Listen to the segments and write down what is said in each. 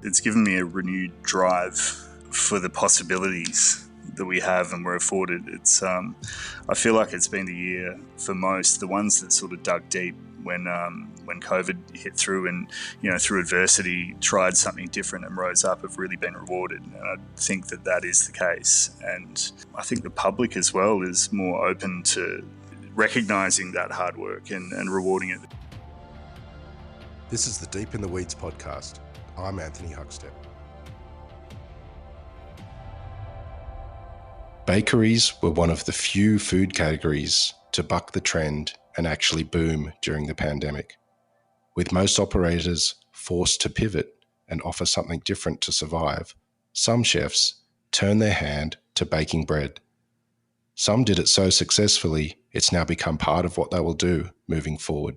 it's given me a renewed drive for the possibilities that we have and we're afforded. I feel like it's been the year for most, the ones that sort of dug deep when COVID hit through and, through adversity, tried something different and rose up, have really been rewarded. And I think that is the case. And I think the public as well is more open to recognising that hard work and rewarding it. This is the Deep in the Weeds podcast. I'm Anthony Huckstep. Bakeries were one of the few food categories to buck the trend and actually boom during the pandemic. With most operators forced to pivot and offer something different to survive, some chefs turned their hand to baking bread. Some did it so successfully, it's now become part of what they will do moving forward.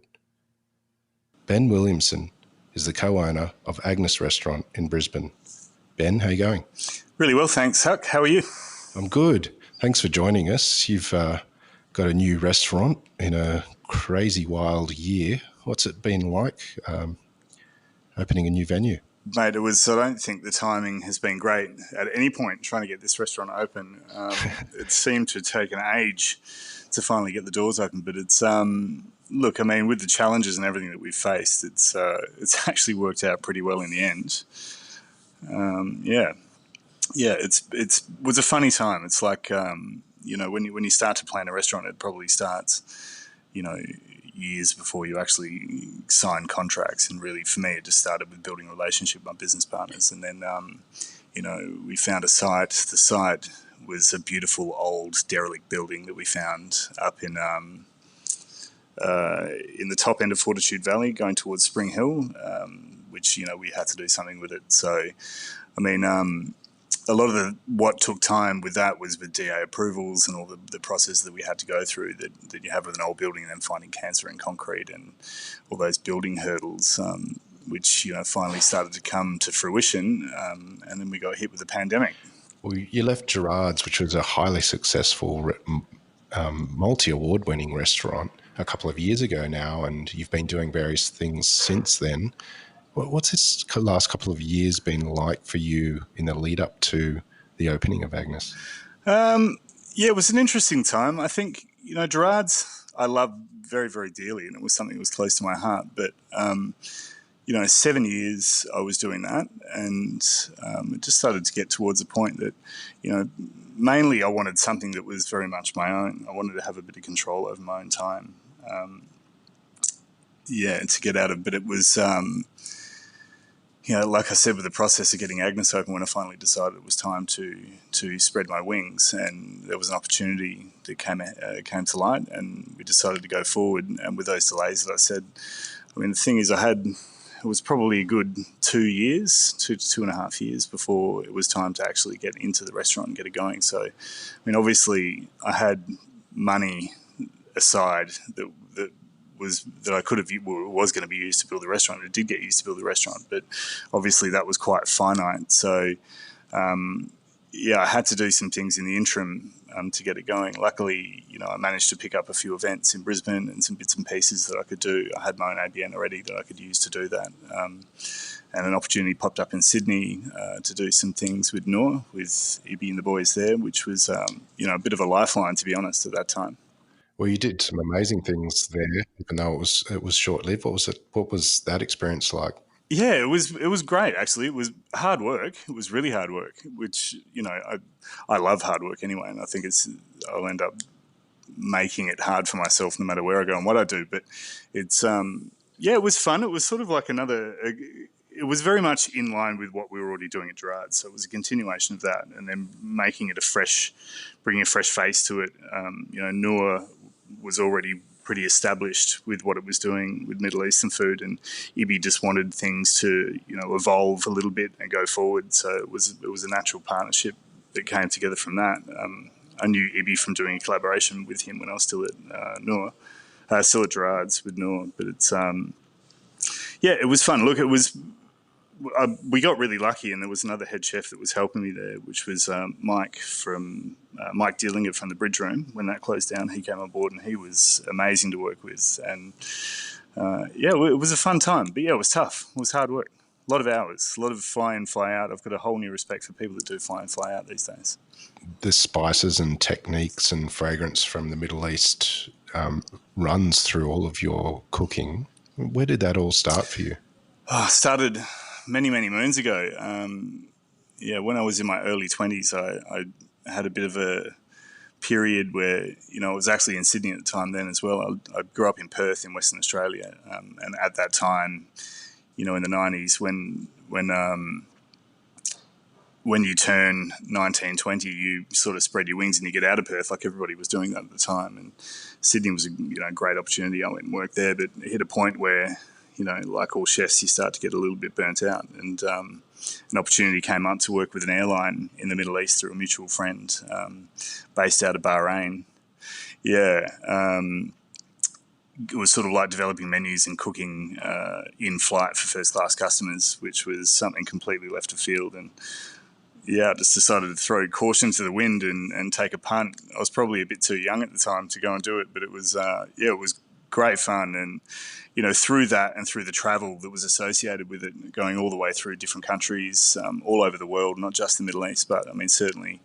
Ben Williamson is the co-owner of Agnes Restaurant in Brisbane. Ben, how are you going? Really well, thanks, Huck. How are you? I'm good. Thanks for joining us. You've got a new restaurant in a crazy wild year. What's it been like opening a new venue? Mate, I don't think the timing has been great at any point trying to get this restaurant open. It seemed to take an age to finally get the doors open, but it's look, I mean, with the challenges and everything that we've faced, it's actually worked out pretty well in the end. It was a funny time. It's like when you start to plan a restaurant, it probably starts, years before you actually sign contracts. And really, for me, it just started with building a relationship with my business partners, and then we found a site. The site was a beautiful old derelict building that we found up in the top end of Fortitude Valley, going towards Spring Hill, which we had to do something with it. So, I mean, a lot of what took time with that was with DA approvals and all the process that we had to go through that you have with an old building, and then finding cancer in concrete and all those building hurdles, which finally started to come to fruition, and then we got hit with the pandemic. Well, you left Gerard's, which was a highly successful, multi-award winning restaurant a couple of years ago now, and you've been doing various things since then. What's this last couple of years been like for you in the lead up to the opening of Agnes? It was an interesting time. I think, Gerard's I love very, very dearly, and it was something that was close to my heart. But, 7 years I was doing that, and it just started to get towards a point that, mainly I wanted something that was very much my own. I wanted to have a bit of control over my own time. To get out of, but it was, like I said, with the process of getting Agnes open, when I finally decided it was time to spread my wings, and there was an opportunity that came to light, and we decided to go forward. And with those delays that I said, I mean, the thing is, it was probably a good 2 years, 2.5 years before it was time to actually get into the restaurant and get it going. So, I mean, obviously I had money aside that I could have was going to be used to build the restaurant. It did get used to build the restaurant, but obviously that was quite finite. So, I had to do some things in the interim to get it going. Luckily, I managed to pick up a few events in Brisbane and some bits and pieces that I could do. I had my own ABN already that I could use to do that. And an opportunity popped up in Sydney to do some things with Noor, with Ibi and the boys there, which was, a bit of a lifeline, to be honest, at that time. Well, you did some amazing things there, even though it was short-lived. What was that experience like? Yeah, it was great, actually. It was hard work. It was really hard work, which, I love hard work anyway, and I think I'll end up making it hard for myself no matter where I go and what I do. But it's, it was fun. It was sort of like it was very much in line with what we were already doing at Gerard's. So it was a continuation of that, and then making it bringing a fresh face to it. Noor was already pretty established with what it was doing with Middle Eastern food, and Ibi just wanted things to evolve a little bit and go forward. So it was a natural partnership that came together from that. I knew Ibi from doing a collaboration with him when I was still at Gerard's with Noor. But it's it was fun. Look, it was. We got really lucky, and there was another head chef that was helping me there, which was Mike Dillinger from the Bridge Room. When that closed down, he came on board, and he was amazing to work with. And it was a fun time, but it was tough. It was hard work. A lot of hours, a lot of fly in, fly out. I've got a whole new respect for people that do fly in, fly out these days. The spices and techniques and fragrance from the Middle East runs through all of your cooking. Where did that all start for you? Oh, I started many, many moons ago. When I was in my early 20s, I had a bit of a period where, I was actually in Sydney at the time then as well. I grew up in Perth in Western Australia. And at that time, in the 90s, when you turn 19, 20, you sort of spread your wings and you get out of Perth, like everybody was doing that at the time. And Sydney was a great opportunity. I went and worked there, but it hit a point where, like all chefs, you start to get a little bit burnt out. And an opportunity came up to work with an airline in the Middle East through a mutual friend based out of Bahrain. Yeah. It was sort of like developing menus and cooking in flight for first class customers, which was something completely left of field. And I just decided to throw caution to the wind and take a punt. I was probably a bit too young at the time to go and do it, but it was it was great fun. And through that and through the travel that was associated with it, going all the way through different countries all over the world, not just the Middle East, but I mean certainly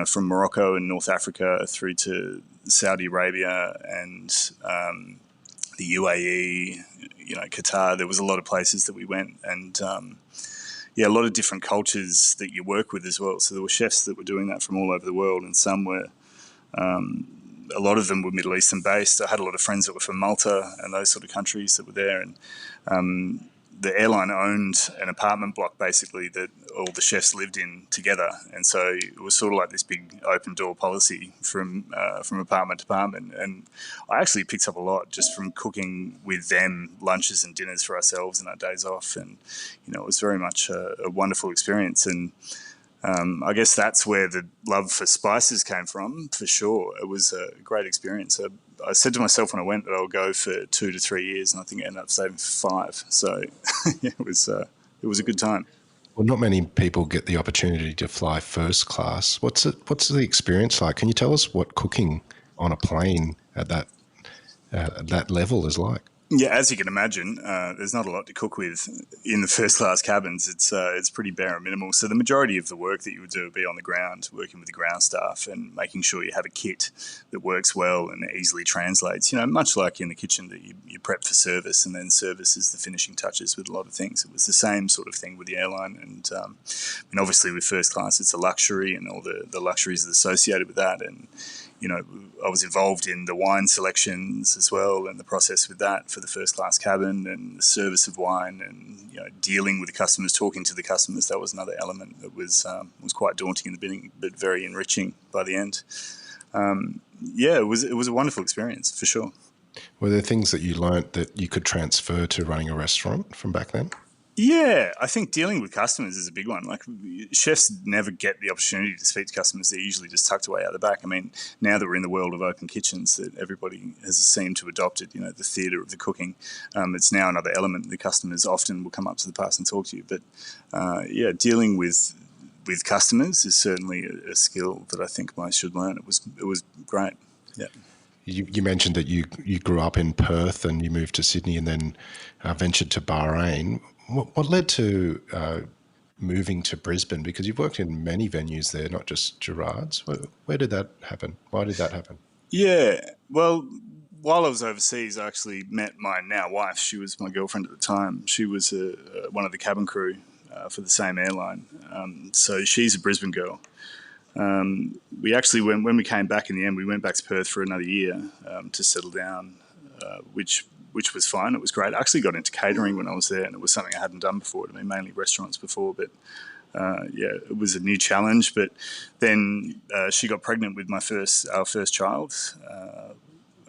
from Morocco and North Africa through to Saudi Arabia and the UAE, Qatar. There was a lot of places that we went, and a lot of different cultures that you work with as well. So there were chefs that were doing that from all over the world, and some were, a lot of them were Middle Eastern based. I had a lot of friends that were from Malta and those sort of countries that were there. And the airline owned an apartment block basically that all the chefs lived in together. And so it was sort of like this big open door policy from apartment to apartment. And I actually picked up a lot just from cooking with them lunches and dinners for ourselves and our days off. And, it was very much a wonderful experience. And I guess that's where the love for spices came from, for sure. It was a great experience. I said to myself when I went that I'll go for 2 to 3 years, and I think I ended up staying for 5. So it was a good time. Well, not many people get the opportunity to fly first class. What's the experience like? Can you tell us what cooking on a plane at that level is like? Yeah, as you can imagine, there's not a lot to cook with in the first class cabins. It's pretty bare and minimal. So the majority of the work that you would do would be on the ground, working with the ground staff and making sure you have a kit that works well and easily translates. Much like in the kitchen that you prep for service, and then service is the finishing touches with a lot of things. It was the same sort of thing with the airline, and obviously with first class, it's a luxury and all the luxuries associated with that. And I was involved in the wine selections as well and the process with that for the first class cabin and the service of wine and, dealing with the customers, talking to the customers. That was another element that was quite daunting in the beginning, but very enriching by the end. It was a wonderful experience for sure. Were there things that you learnt that you could transfer to running a restaurant from back then? Yeah, I think dealing with customers is a big one. Like chefs never get the opportunity to speak to customers. They're usually just tucked away out the back. I mean, now that we're in the world of open kitchens that everybody has seemed to adopt it, the theatre of the cooking, it's now another element. The customers often will come up to the pass and talk to you. But dealing with customers is certainly a skill that I think most should learn. It was great. Yeah. You mentioned that you grew up in Perth and you moved to Sydney and then ventured to Bahrain. What led to moving to Brisbane? Because you've worked in many venues there, not just Gerard's. Where did that happen? Why did that happen? Yeah, well, while I was overseas, I actually met my now wife. She was my girlfriend at the time. She was one of the cabin crew for the same airline. So she's a Brisbane girl. We actually, when we came back in the end, we went back to Perth for another year to settle down, which was fine. It was great. I actually got into catering when I was there, and it was something I hadn't done before. I mean, mainly restaurants before, but it was a new challenge. But then she got pregnant with our first child,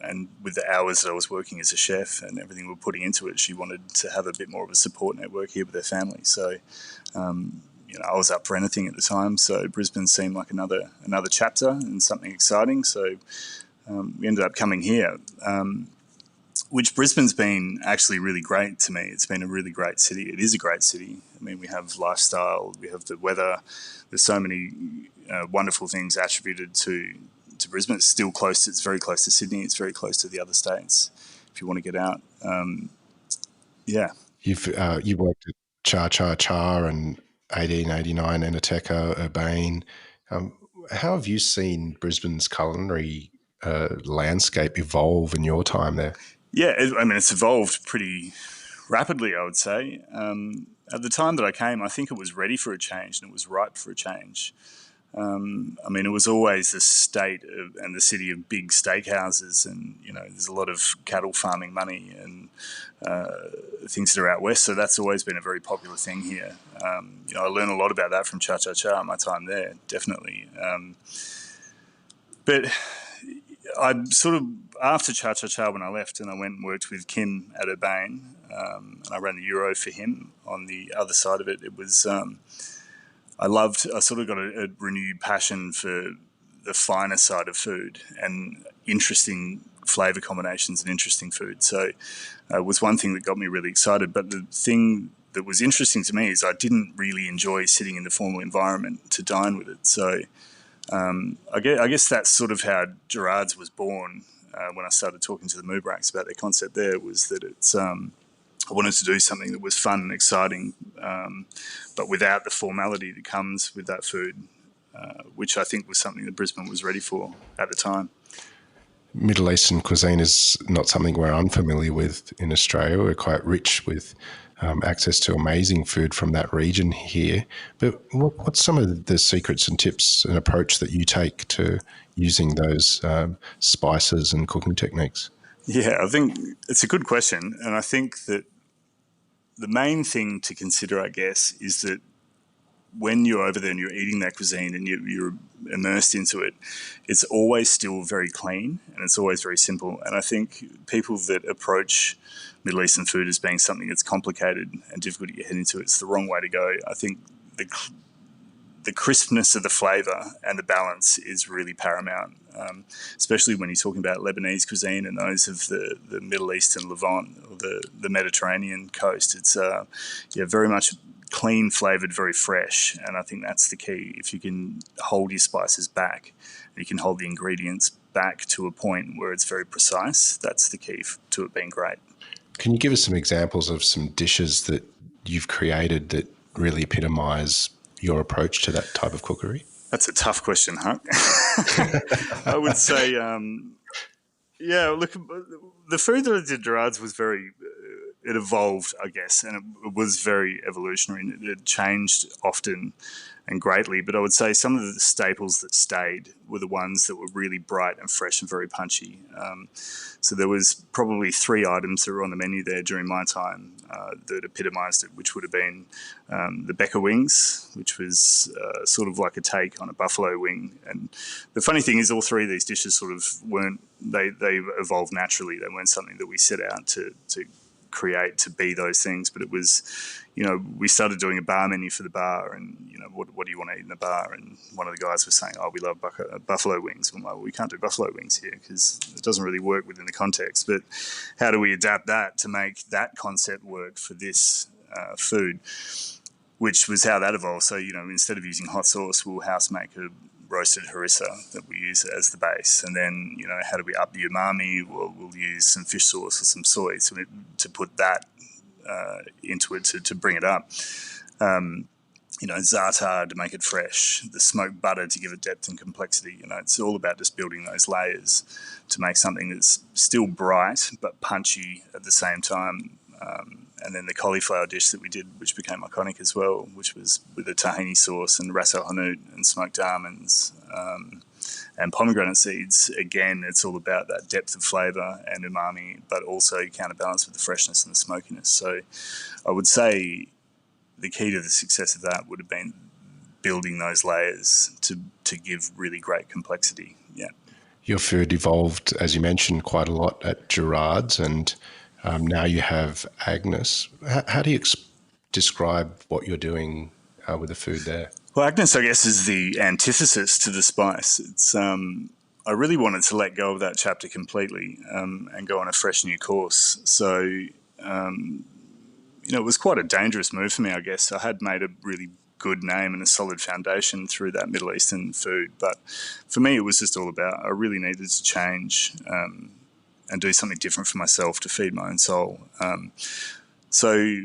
and with the hours that I was working as a chef and everything we're putting into it, she wanted to have a bit more of a support network here with her family. So, I was up for anything at the time. So Brisbane seemed like another chapter and something exciting. So we ended up coming here. Which Brisbane's been actually really great to me. It's been a really great city. It is a great city. I mean, we have lifestyle, we have the weather. There's so many wonderful things attributed to Brisbane. It's very close to Sydney. It's very close to the other states if you want to get out. You worked at Cha Cha Cha and 1889 Enoteca Urbane. How have you seen Brisbane's culinary landscape evolve in your time there? Yeah, it's evolved pretty rapidly, I would say. At the time that I came, I think it was ready for a change and it was ripe for a change. It was always the state and the city of big steakhouses, and there's a lot of cattle farming money and things that are out west. So that's always been a very popular thing here. I learned a lot about that from Cha Cha Cha my time there, definitely. But I sort of, after Cha Cha Cha, when I left and I went and worked with Kim at Urbane, and I ran the Euro for him on the other side of it, it was. I sort of got a renewed passion for the finer side of food and interesting flavour combinations and interesting food. So it was one thing that got me really excited. But the thing that was interesting to me is I didn't really enjoy sitting in the formal environment to dine with it. So I guess that's sort of how Gerard's was born when I started talking to the Mubraks about their concept there, was that it's... I wanted to do something that was fun and exciting, but without the formality that comes with that food, which I think was something that Brisbane was ready for at the time. Middle Eastern cuisine is not something we're unfamiliar with in Australia. We're quite rich with access to amazing food from that region here. But what's some of the secrets and tips and approach that you take to using those spices and cooking techniques? Yeah, I think it's a good question. And I think that the main thing to consider, I guess, is that when you're over there and you're eating that cuisine and you're immersed into it, it's always still very clean and it's always very simple. And I think people that approach Middle Eastern food as being something that's complicated and difficult to get into, it's the wrong way to go. I think the crispness of the flavour and the balance is really paramount, especially when you're talking about Lebanese cuisine and those of the Middle East and Levant or the Mediterranean coast. It's very much clean flavoured, very fresh, and I think that's the key. If you can hold your spices back and you can hold the ingredients back to a point where it's very precise, that's the key to it being great. Can you give us some examples of some dishes that you've created that really epitomise your approach to that type of cookery? That's a tough question, Huck. I would say, look, the food that I did Gerard's was very, it evolved, I guess, and it was very evolutionary. It changed often and greatly, but I would say some of the staples that stayed were the ones that were really bright and fresh and very punchy. So there was probably 3 items that were on the menu there during my time that epitomised it, which would have been the Becca wings, which was sort of like a take on a buffalo wing. And the funny thing is all 3 of these dishes sort of weren't, they evolved naturally. They weren't something that we set out to create to be those things, but it was, we started doing a bar menu for the bar, and what do you want to eat in the bar? And one of the guys was saying, we love buffalo wings. I'm like, well, we can't do buffalo wings here because it doesn't really work within the context, but how do we adapt that to make that concept work for this food, which was how that evolved. So instead of using hot sauce, we'll house make a roasted harissa that we use as the base, and then how do we up the umami? We'll use some fish sauce or some soy to put that into it to bring it up. Za'atar to make it fresh, the smoked butter to give it depth and complexity. It's all about just building those layers to make something that's still bright but punchy at the same time. And then the cauliflower dish that we did, which became iconic as well, which was with a tahini sauce and ras el hanout and smoked almonds and pomegranate seeds. Again, it's all about that depth of flavour and umami, but also counterbalanced with the freshness and the smokiness. So I would say the key to the success of that would have been building those layers to give really great complexity. Yeah. Your food evolved, as you mentioned, quite a lot at Gerard's, and now you have Agnes. How do you describe what you're doing with the food there? Well, Agnes, I guess, is the antithesis to the spice. It's I really wanted to let go of that chapter completely and go on a fresh new course. So, it was quite a dangerous move for me, I guess. I had made a really good name and a solid foundation through that Middle Eastern food. But for me, it was just all about, I really needed to change and do something different for myself to feed my own soul. So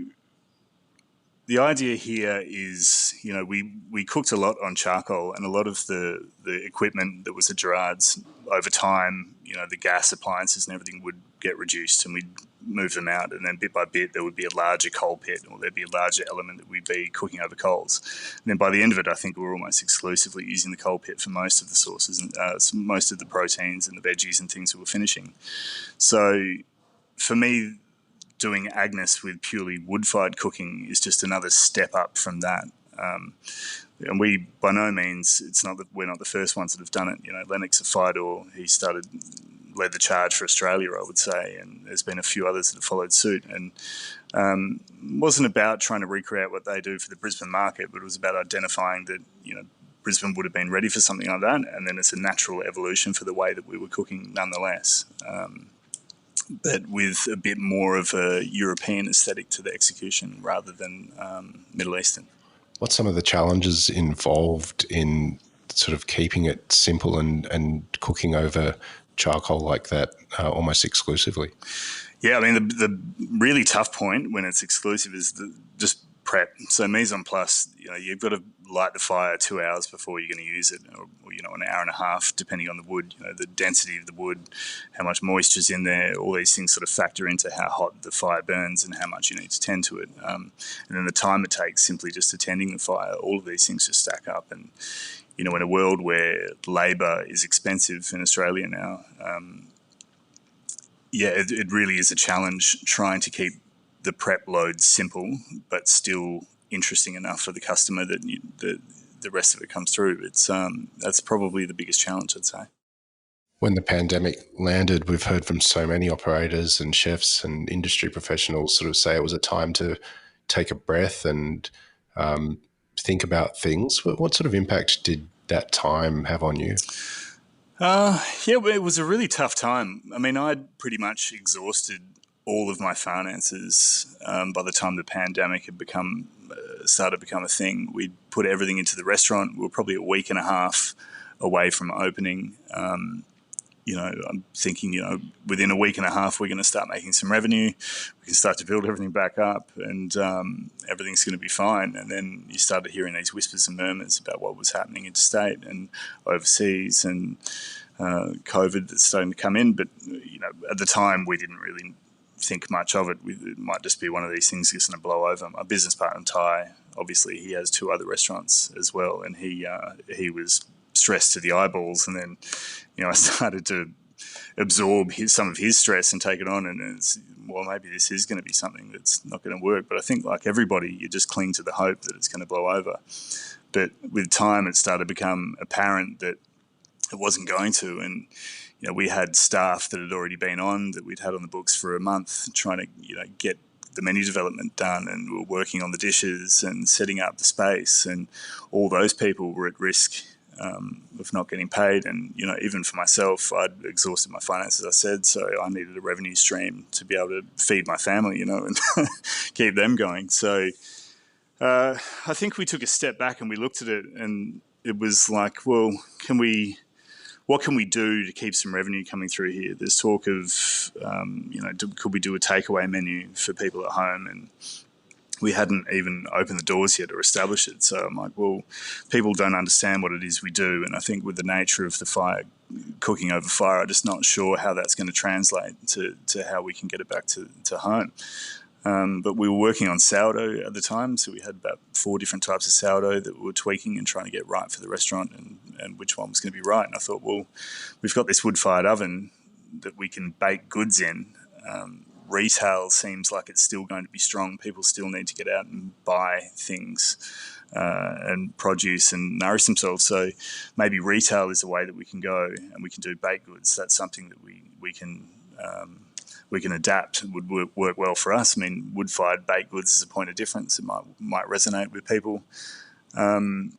the idea here is, we cooked a lot on charcoal, and a lot of the equipment that was at Gerard's over time, the gas appliances and everything would get reduced, and we'd move them out, and then bit by bit there would be a larger coal pit, or there'd be a larger element that we'd be cooking over coals. And then by the end of it, I think we were almost exclusively using the coal pit for most of the sauces and most of the proteins and the veggies and things that we're finishing. So for me, doing Agnes with purely wood-fired cooking is just another step up from that. And we, by no means, it's not that we're not the first ones that have done it. Lennox at Fidor, he led the charge for Australia, I would say, and there's been a few others that have followed suit. And wasn't about trying to recreate what they do for the Brisbane market, but it was about identifying that, Brisbane would have been ready for something like that, and then it's a natural evolution for the way that we were cooking nonetheless. But with a bit more of a European aesthetic to the execution rather than Middle Eastern. What's some of the challenges involved in sort of keeping it simple and cooking over charcoal like that almost exclusively? Yeah, I mean, the really tough point when it's exclusive is just prep. So mise en place, you've got to light the fire 2 hours before you're going to use it, or an hour and a half, depending on the wood, the density of the wood, how much moisture's in there, all these things sort of factor into how hot the fire burns and how much you need to tend to it. And then the time it takes simply just attending the fire, all of these things just stack up. And, in a world where labour is expensive in Australia now, it really is a challenge trying to keep the prep load simple, but still interesting enough for the customer that the rest of it comes through. That's probably the biggest challenge, I'd say. When the pandemic landed, we've heard from so many operators and chefs and industry professionals sort of say it was a time to take a breath and think about things. What sort of impact did that time have on you? It was a really tough time. I mean, I'd pretty much exhausted all of my finances by the time the pandemic had started to become a thing. We'd put everything into the restaurant. We were probably a week and a half away from opening. I'm thinking, within a week and a half, we're going to start making some revenue. We can start to build everything back up, and everything's going to be fine. And then you started hearing these whispers and murmurs about what was happening interstate and overseas, and COVID that's starting to come in. But, at the time, we didn't really think much of it. It might just be one of these things that's going to blow over. My business partner, Ty, obviously he has 2 other restaurants as well, and he was stressed to the eyeballs, and then I started to absorb some of his stress and take it on, and maybe this is going to be something that's not going to work. But I think, like everybody, you just cling to the hope that it's going to blow over. But with time, it started to become apparent that it wasn't going to, and we had staff that had already been on, that we'd had on the books for a month, trying to get the menu development done, and we were working on the dishes and setting up the space, and all those people were at risk of not getting paid. And even for myself, I'd exhausted my finances, I said, so I needed a revenue stream to be able to feed my family, and keep them going. So I think we took a step back and we looked at it, and it was like, well, what can we do to keep some revenue coming through here? There's talk of, could we do a takeaway menu for people at home? And we hadn't even opened the doors yet or established it. So I'm like, well, people don't understand what it is we do. And I think with the nature of the fire, cooking over fire, I'm just not sure how that's going to translate to how we can get it back to home. But we were working on sourdough at the time, so we had about 4 different types of sourdough that we were tweaking and trying to get right for the restaurant, and which one was going to be right. And I thought, well, we've got this wood-fired oven that we can bake goods in. Retail seems like it's still going to be strong. People still need to get out and buy things and produce and nourish themselves. So maybe retail is a way that we can go, and we can do baked goods. That's something that we can adapt and would work well for us. I mean, wood-fired baked goods is a point of difference. It might resonate with people. And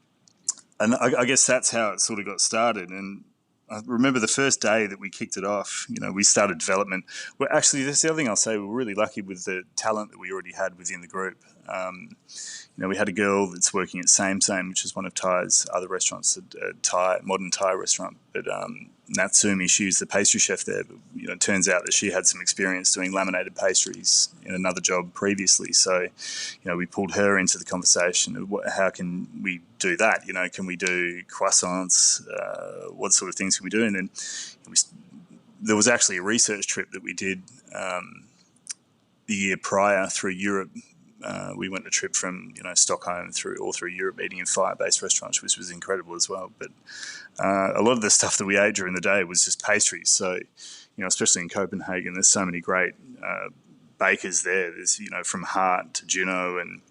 I guess that's how it sort of got started. And I remember the first day that we kicked it off, we started development. Well, actually, that's the other thing I'll say. We were really lucky with the talent that we already had within the group. We had a girl that's working at Same, which is one of Thai's other restaurants, a modern Thai restaurant. But Natsumi, she's the pastry chef there. But, it turns out that she had some experience doing laminated pastries in another job previously. So, we pulled her into the conversation. How can we do that? Can we do croissants? What sort of things can we do? And then there was actually a research trip that we did the year prior through Europe. We went a trip from Stockholm through Europe, eating in fire-based restaurants, which was incredible as well. But a lot of the stuff that we ate during the day was just pastries. So, especially in Copenhagen, there's so many great bakers there. There's from Hart to Juno, and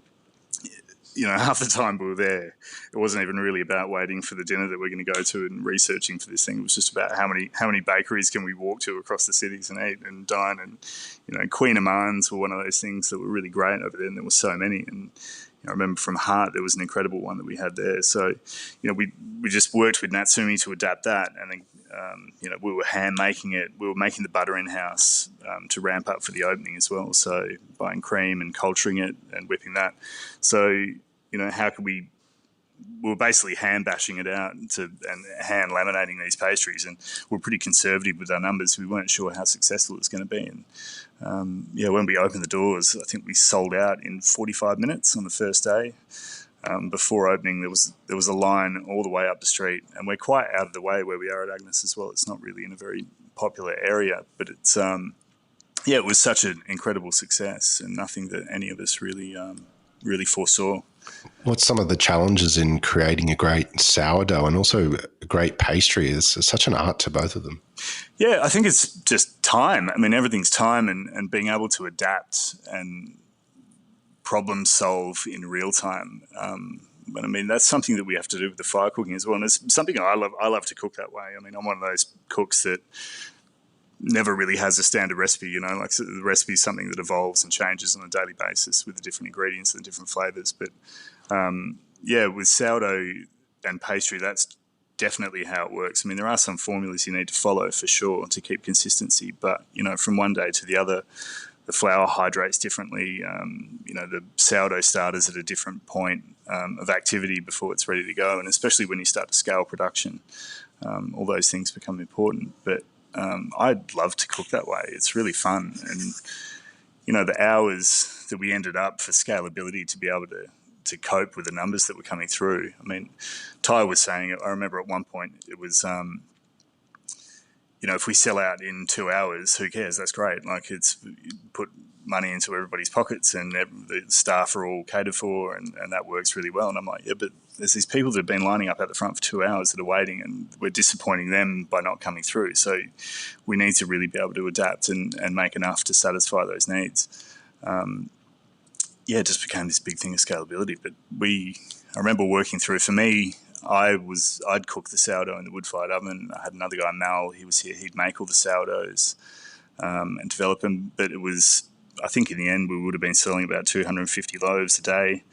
half the time we were there, it wasn't even really about waiting for the dinner that we're going to go to and researching for this thing. It was just about how many bakeries can we walk to across the cities and eat and dine. And Queen Amans were one of those things that were really great over there, and there were so many. And I remember from Hart, there was an incredible one that we had there. So, we just worked with Natsumi to adapt that, and then we were hand making it. We were making the butter in house to ramp up for the opening as well. So buying cream and culturing it and whipping that. So how could we were basically hand bashing it out and hand laminating these pastries, and we're pretty conservative with our numbers. We weren't sure how successful it was going to be. And when we opened the doors, I think we sold out in 45 minutes on the first day. Before opening, there was a line all the way up the street, and we're quite out of the way where we are at Agnes as well. It's not really in a very popular area, but it's it was such an incredible success, and nothing that any of us really foresaw. What's some of the challenges in creating a great sourdough and also a great pastry? It's such an art to both of them. Yeah, I think it's just time. I mean, everything's time, and being able to adapt and problem solve in real time. But I mean, that's something that we have to do with the fire cooking as well. And it's something I love. I love to cook that way. I mean, I'm one of those cooks that never really has a standard recipe, like the recipe is something that evolves and changes on a daily basis with the different ingredients and different flavors. But with sourdough and pastry, that's definitely how it works. I mean, there are some formulas you need to follow for sure to keep consistency, but, from one day to the other, the flour hydrates differently. The sourdough starters at a different point of activity before it's ready to go. And especially when you start to scale production, all those things become important. But I'd love to cook that way. It's really fun. And, the hours that we ended up for scalability to be able to cope with the numbers that were coming through. I mean, Ty was saying, I remember at one point it was, if we sell out in 2 hours, who cares? That's great. Like, it's put money into everybody's pockets and the staff are all catered for, and that works really well. And I'm like, yeah, but there's these people that have been lining up at the front for 2 hours that are waiting, and we're disappointing them by not coming through. So we need to really be able to adapt and make enough to satisfy those needs. It just became this big thing of scalability. But I remember working through, for me, I'd cook the sourdough in the wood-fired oven. I had another guy, Mal, he was here. He'd make all the sourdoughs and develop them. But it was, I think in the end, we would have been selling about 250 loaves a day,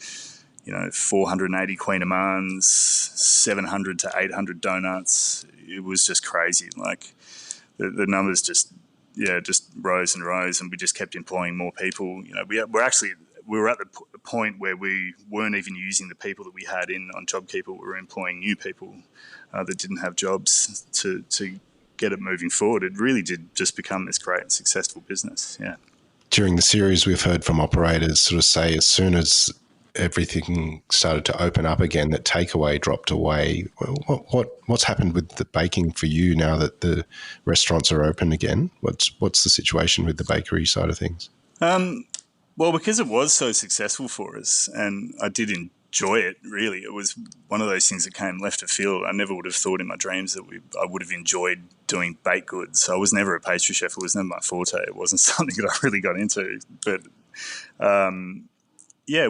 480 Queen Amans, 700 to 800 donuts. It was just crazy. Like, the numbers just rose and rose, and we just kept employing more people. We were at the point where we weren't even using the people that we had in on JobKeeper. We were employing new people that didn't have jobs to get it moving forward. It really did just become this great, successful business. Yeah. During the series, we've heard from operators sort of say as soon as everything started to open up again, that takeaway dropped away. What's happened with the baking for you now that the restaurants are open again? What's the situation with the bakery side of things? Well, because it was so successful for us, and I did enjoy it, really. It was one of those things that came left of field. I never would have thought in my dreams that I would have enjoyed doing baked goods. I was never a pastry chef. It was never my forte. It wasn't something that I really got into. But,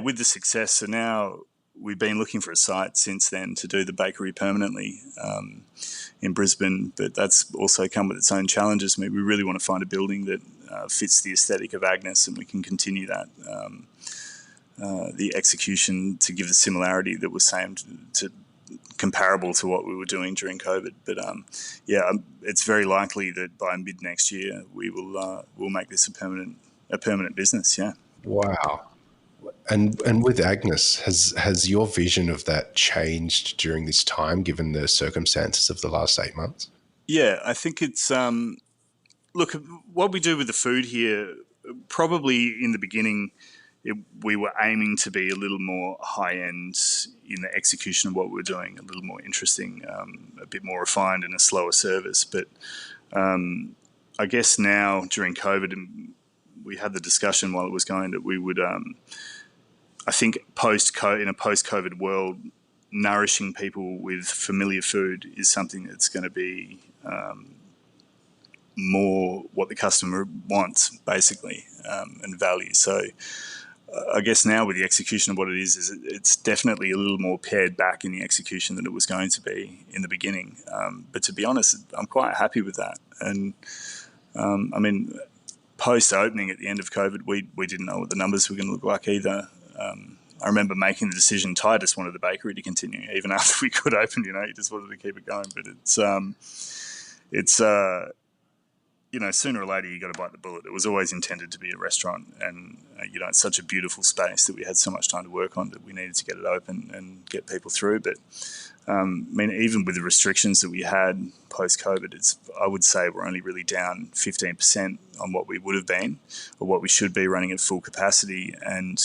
with the success, so now we've been looking for a site since then to do the bakery permanently in Brisbane, but that's also come with its own challenges. I mean, we really want to find a building that fits the aesthetic of Agnes, and we can continue that. The execution to give the similarity that was comparable to what we were doing during COVID. But it's very likely that by mid next year we'll make this a permanent business. Yeah. Wow. And with Agnes, has your vision of that changed during this time, given the circumstances of the last 8 months? Yeah, I think it's look, what we do with the food here, probably in the beginning, we were aiming to be a little more high end in the execution of what we were doing, a little more interesting, a bit more refined, and a slower service. But I guess now during COVID, and we had the discussion while it was going that we would, I think, in a post-COVID world, nourishing people with familiar food is something that's going to be more what the customer wants, basically, and value. So I guess now with the execution of what it is it's definitely a little more pared back in the execution than it was going to be in the beginning. But to be honest, I'm quite happy with that. And I mean, post-opening at the end of COVID, we didn't know what the numbers were going to look like either. I remember making the decision. Ty just wanted the bakery to continue, even after we could open. He just wanted to keep it going. But it's sooner or later you got to bite the bullet. It was always intended to be a restaurant, and it's such a beautiful space that we had so much time to work on that we needed to get it open and get people through. But even with the restrictions that we had post-COVID, I would say we're only really down 15% on what we would have been or what we should be running at full capacity. And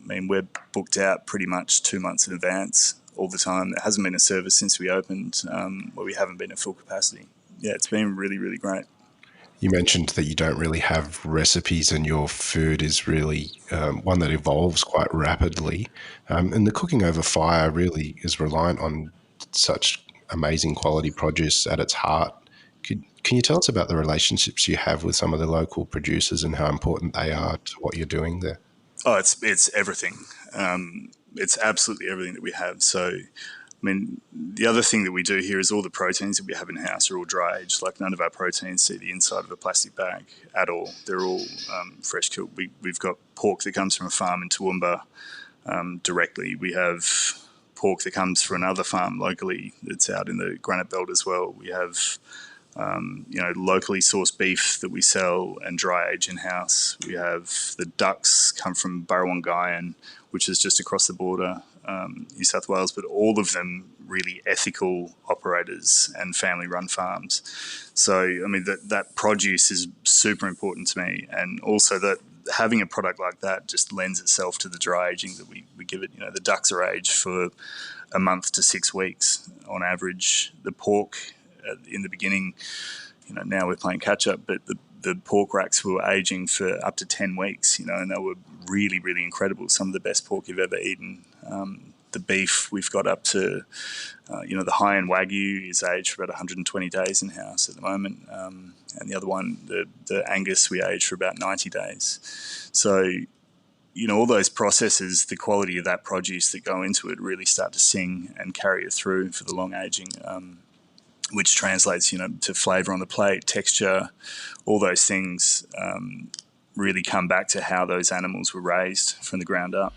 we're booked out pretty much 2 months in advance all the time. There hasn't been a service since we opened where we haven't been at full capacity. Yeah, it's been really, really great. You mentioned that you don't really have recipes and your food is really one that evolves quite rapidly. And the cooking over fire really is reliant on such amazing quality produce at its heart. Can you tell us about the relationships you have with some of the local producers and how important they are to what you're doing there? Oh, it's everything. It's absolutely everything that we have. So the other thing that we do here is all the proteins that we have in-house are all dry aged. Like, none of our proteins see the inside of a plastic bag at all. They're all fresh killed. We've got pork that comes from a farm in Toowoomba directly. We have pork that comes from another farm locally that's out in the Granite Belt as well. We have locally sourced beef that we sell and dry age in-house. We have the ducks come from Burrawongayan, which is just across the border, New South Wales, but all of them really ethical operators and family-run farms. So, that produce is super important to me, and also that having a product like that just lends itself to the dry aging that we give it. The ducks are aged for a month to 6 weeks on average. The pork in the beginning, now we're playing catch up, but the pork racks were aging for up to 10 weeks, and they were really, really incredible. Some of the best pork you've ever eaten. The beef we've got up to, the high-end Wagyu is aged for about 120 days in-house at the moment. And the other one, the Angus, we age for about 90 days. So, all those processes, the quality of that produce that go into it really start to sing and carry it through for the long aging, which translates, to flavour on the plate, texture, all those things really come back to how those animals were raised from the ground up.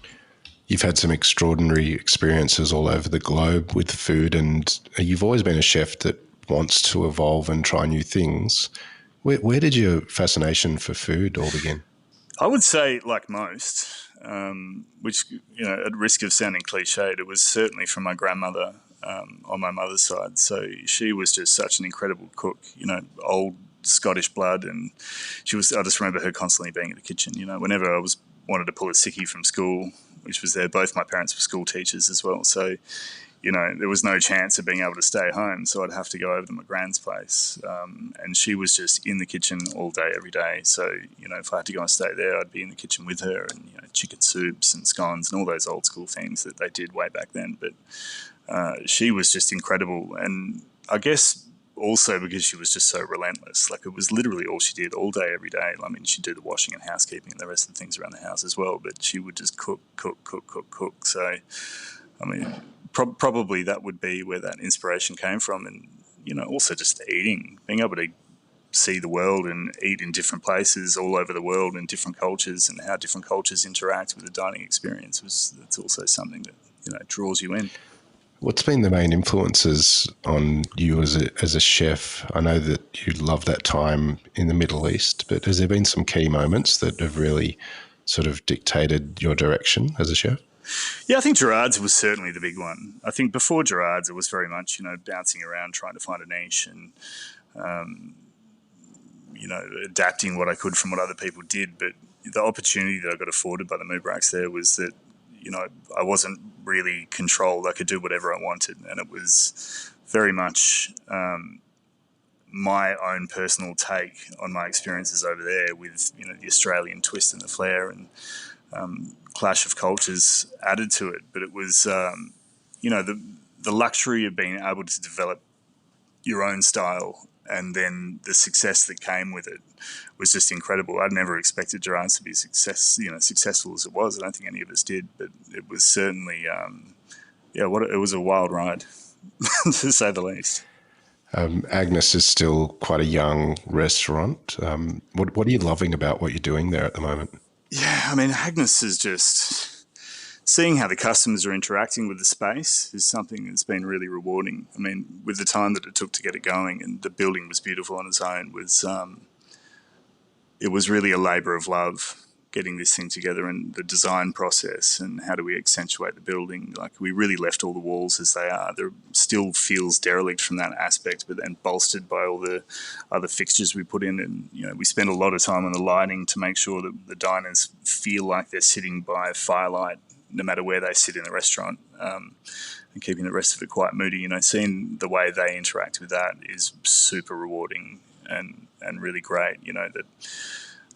You've had some extraordinary experiences all over the globe with food, and you've always been a chef that wants to evolve and try new things. Where did your fascination for food all begin? I would say, like most, which, at risk of sounding cliched, it was certainly from my grandmother on my mother's side. So she was just such an incredible cook, old Scottish blood, and I just remember her constantly being in the kitchen. Whenever I wanted to pull a sickie from school, which was there, both my parents were school teachers as well. So, there was no chance of being able to stay home. So I'd have to go over to my grand's place. And she was just in the kitchen all day, every day. So, if I had to go and stay there, I'd be in the kitchen with her, and, chicken soups and scones and all those old school things that they did way back then. But she was just incredible. And I guess also because she was just so relentless. Like, it was literally all she did all day, every day. She'd do the washing and housekeeping and the rest of the things around the house as well, but she would just cook. So, probably that would be where that inspiration came from. And, also just eating, being able to see the world and eat in different places all over the world and different cultures, and how different cultures interact with the dining experience that's also something that, draws you in. What's been the main influences on you as a chef? I know that you love that time in the Middle East, but has there been some key moments that have really sort of dictated your direction as a chef? Yeah, I think Gerard's was certainly the big one. I think before Gerard's, it was very much, bouncing around trying to find a niche and, adapting what I could from what other people did. But the opportunity that I got afforded by the Mubaraks there was that, I wasn't really controlled. I could do whatever I wanted. And it was very much my own personal take on my experiences over there with, the Australian twist and the flair and clash of cultures added to it. But it was, the luxury of being able to develop your own style and then the success that came with it was just incredible. I'd never expected Gerard's to be successful as it was. I don't think any of us did, but it was certainly, it was a wild ride, to say the least. Agnes is still quite a young restaurant. What are you loving about what you're doing there at the moment? Yeah, I mean, Agnes is just seeing how the customers are interacting with the space is something that's been really rewarding. I mean, with the time that it took to get it going, and the building was beautiful on its own, it was really a labour of love getting this thing together and the design process and how do we accentuate the building. Like, we really left all the walls as they are. There still feels derelict from that aspect, but then bolstered by all the other fixtures we put in. And, we spend a lot of time on the lighting to make sure that the diners feel like they're sitting by firelight no matter where they sit in the restaurant, and keeping the rest of it quite moody. Seeing the way they interact with that is super rewarding and really great. That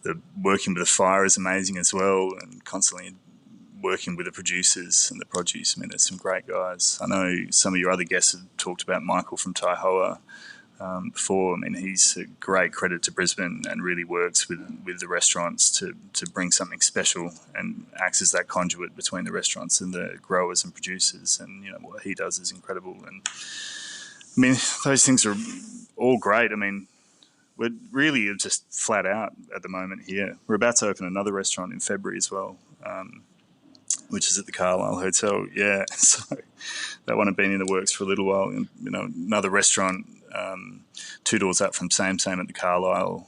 the working with the fire is amazing as well, and constantly working with the producers and the produce. I mean, there's some great guys. I know some of your other guests have talked about Michael from Taihoa before. I mean, he's a great credit to Brisbane and really works with the restaurants to bring something special and acts as that conduit between the restaurants and the growers and producers. And, what he does is incredible. And, I mean, those things are all great. I mean, we're really just flat out at the moment here. We're about to open another restaurant in February as well, which is at the Carlisle Hotel. Yeah, so that one had been in the works for a little while. And, another restaurant 2 doors up from Same at the Carlisle.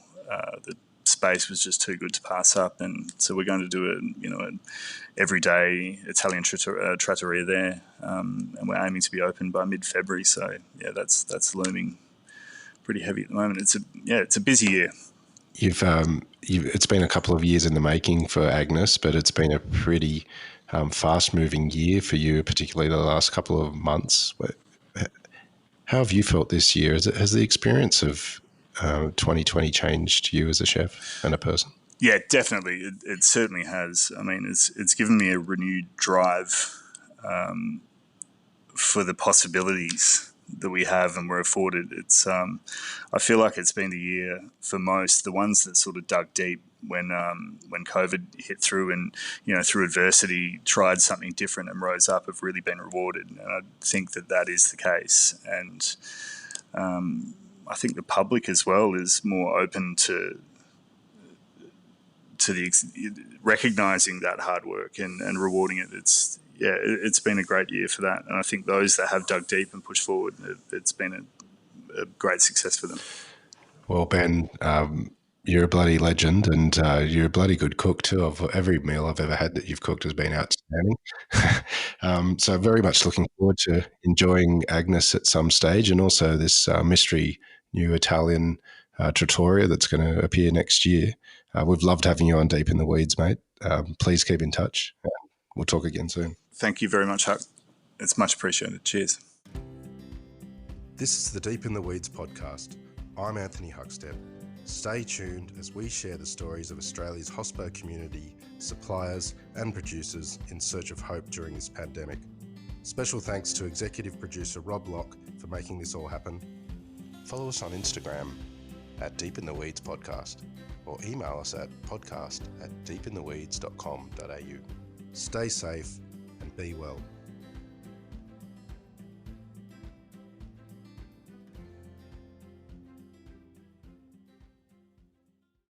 The space was just too good to pass up, and so we're going to do an everyday Italian trattoria there, and we're aiming to be open by mid-February. So yeah, that's looming pretty heavy at the moment. It's a busy year. It's been a couple of years in the making for Agnes, but it's been a pretty fast-moving year for you, particularly the last couple of months. How have you felt this year? Has the experience of 2020 changed you as a chef and a person? Yeah, definitely. It certainly has. I mean, it's given me a renewed drive for the possibilities that we have and we're afforded. It's I feel like it's been the year for most, the ones that sort of dug deep when COVID hit through and, through adversity, tried something different and rose up, have really been rewarded. And I think that is the case. And I think the public as well is more open to recognising that hard work and rewarding it. It's been a great year for that. And I think those that have dug deep and pushed forward, it's been a great success for them. Well, Ben, you're a bloody legend, and you're a bloody good cook too. Every meal I've ever had that you've cooked has been outstanding. So very much looking forward to enjoying Agnes at some stage, and also this mystery new Italian trattoria that's going to appear next year. We've loved having you on Deep in the Weeds, mate. Please keep in touch. We'll talk again soon. Thank you very much, Huck. It's much appreciated. Cheers. This is the Deep in the Weeds podcast. I'm Anthony Huckstep. Stay tuned as we share the stories of Australia's hospo community, suppliers and producers in search of hope during this pandemic. Special thanks to executive producer Rob Locke for making this all happen. Follow us on Instagram at Deep in the Weeds Podcast, or email us at podcast@deepintheweeds.com.au. Stay safe and be well.